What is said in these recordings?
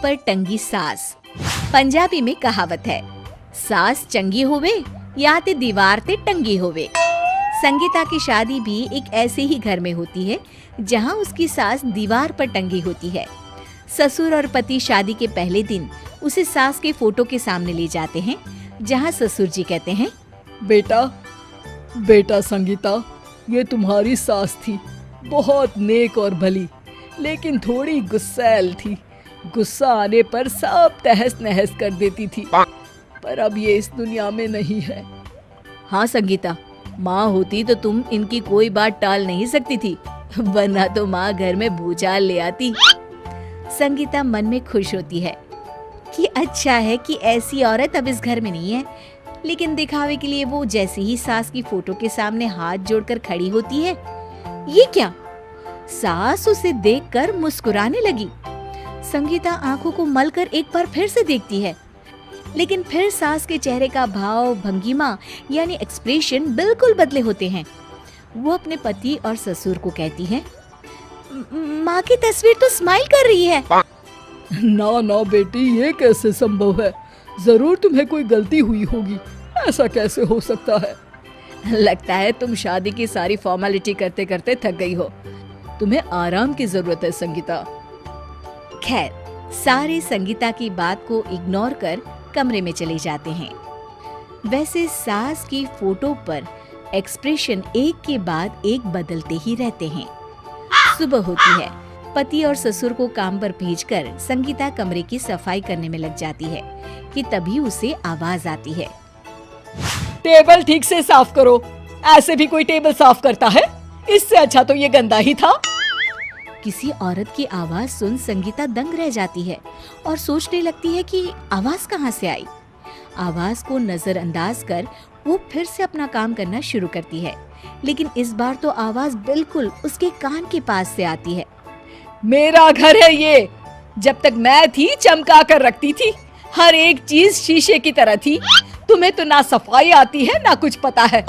पर टंगी सास। पंजाबी में कहावत है, सास चंगी होवे या ते दीवार ते टंगी होवे। संगीता की शादी भी एक ऐसे ही घर में होती है जहां उसकी सास दीवार पर टंगी होती है। ससुर और पति शादी के पहले दिन उसे सास के फोटो के सामने ले जाते हैं, जहां ससुर जी कहते हैं, बेटा बेटा संगीता, ये तुम्हारी सास थी, बहुत नेक और भली, लेकिन थोड़ी गुस्सैल थी। गुस्सा आने पर सब तहस नहस कर देती थी, पर अब ये इस दुनिया में नहीं है। हाँ संगीता, माँ होती तो तुम इनकी कोई बात टाल नहीं सकती थी, वरना तो माँ घर में भूचाल ले आती। संगीता मन में खुश होती है कि अच्छा है कि ऐसी औरत अब इस घर में नहीं है, लेकिन दिखावे के लिए वो जैसे ही सास की फोटो के सामने हाथ जोड़कर खड़ी होती है, ये क्या? सास उसे देखकर मुस्कुराने लगी। संगीता आंखों को मलकर एक बार फिर से देखती है, लेकिन फिर सास के चेहरे का भाव, भंगिमा यानी एक्सप्रेशन बिल्कुल बदले होते हैं। वो अपने पति और ससुर को कहती है, माँ की तस्वीर तो स्माइल कर रही है। ना ना बेटी, ये कैसे संभव है? जरूर तुम्हें कोई गलती हुई होगी, ऐसा कैसे हो सकता है? लगता है तुम शादी की सारी फॉर्मेलिटी करते करते थक गई हो, तुम्हें आराम की जरूरत है संगीता। खैर, सारे संगीता की बात को इग्नोर कर कमरे में चले जाते हैं। वैसे सास की फोटो पर एक्सप्रेशन एक के बाद एक बदलते ही रहते हैं। सुबह होती है, पति और ससुर को काम पर भेजकर संगीता कमरे की सफाई करने में लग जाती है कि तभी उसे आवाज आती है, टेबल ठीक से साफ करो। ऐसे भी कोई टेबल साफ करता है? इससे अच्छा तो ये गंदा ही था। किसी औरत की आवाज सुन संगीता दंग रह जाती है और सोचने लगती है कि आवाज कहाँ से आई। आवाज को नजरअंदाज कर वो फिर से अपना काम करना शुरू करती है, लेकिन इस बार तो आवाज बिल्कुल उसके कान के पास से आती है। मेरा घर है ये, जब तक मैं थी चमका कर रखती थी, हर एक चीज शीशे की तरह थी। तुम्हें तो ना सफाई आती है ना कुछ पता है।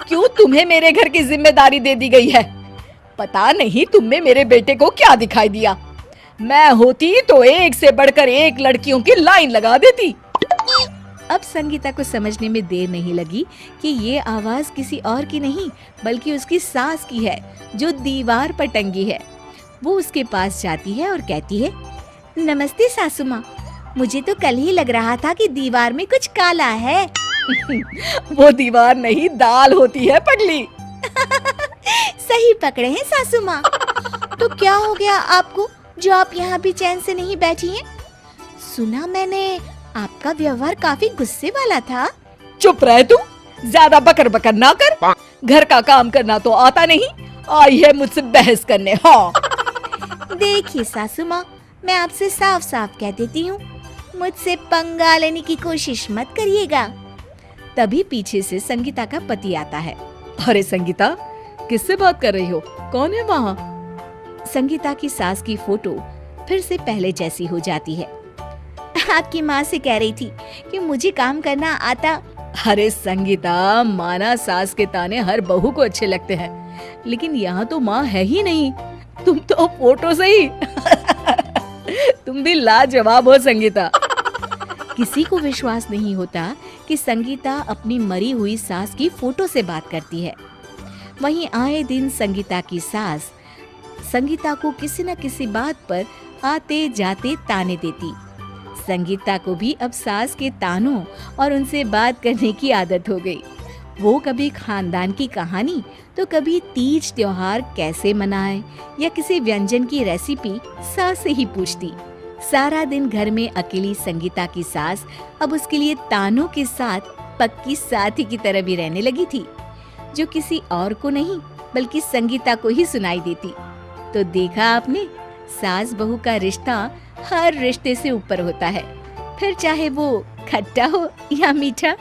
क्यों तुम्हें मेरे घर की जिम्मेदारी दे दी गई है? पता नहीं तुम में मेरे बेटे को क्या दिखाई दिया। मैं होती तो एक से बढ़कर एक लड़कियों की लाइन लगा देती। अब संगीता को समझने में देर नहीं लगी कि ये आवाज किसी और की नहीं बल्कि उसकी सास की है, जो दीवार पर टंगी है। वो उसके पास जाती है और कहती है, नमस्ते सासू माँ, मुझे तो कल ही लग रहा था कि दीवार में कुछ काला है। वो दीवार नहीं, दाल होती है पगली। सही पकड़े हैं सासू माँ। तो क्या हो गया आपको जो आप यहाँ भी चैन से नहीं बैठी हैं? सुना मैंने आपका व्यवहार काफी गुस्से वाला था। चुप रह तू, ज्यादा बकर बकर ना कर। घर का काम करना तो आता नहीं, आई है मुझसे बहस करने। हाँ देखिए सासू माँ, मैं आपसे साफ साफ कह देती हूँ, मुझसे पंगा लेने की कोशिश मत करिएगा। तभी पीछे से संगीता का पति आता है। अरे संगीता, किससे बात कर रही हो? कौन है वहाँ? संगीता की सास की फोटो फिर से पहले जैसी हो जाती है। आपकी माँ से कह रही थी कि मुझे काम करना आता। अरे संगीता, माना सास के ताने हर बहू को अच्छे लगते हैं, लेकिन यहाँ तो माँ है ही नहीं, तुम तो फोटो से ही। तुम भी लाजवाब हो संगीता। किसी को विश्वास नहीं होता कि संगीता अपनी मरी हुई सास की फोटो से बात करती है। वहीं आए दिन संगीता की सास संगीता को किसी न किसी बात पर आते जाते ताने देती। संगीता को भी अब सास के तानों और उनसे बात करने की आदत हो गई। वो कभी खानदान की कहानी तो कभी तीज त्योहार कैसे मनाए या किसी व्यंजन की रेसिपी सास से ही पूछती। सारा दिन घर में अकेली संगीता की सास अब उसके लिए तानों के साथ पक्की साथी की तरह भी रहने लगी थी, जो किसी और को नहीं बल्कि संगीता को ही सुनाई देती। तो देखा आपने, सास बहू का रिश्ता हर रिश्ते से ऊपर होता है, फिर चाहे वो खट्टा हो या मीठा।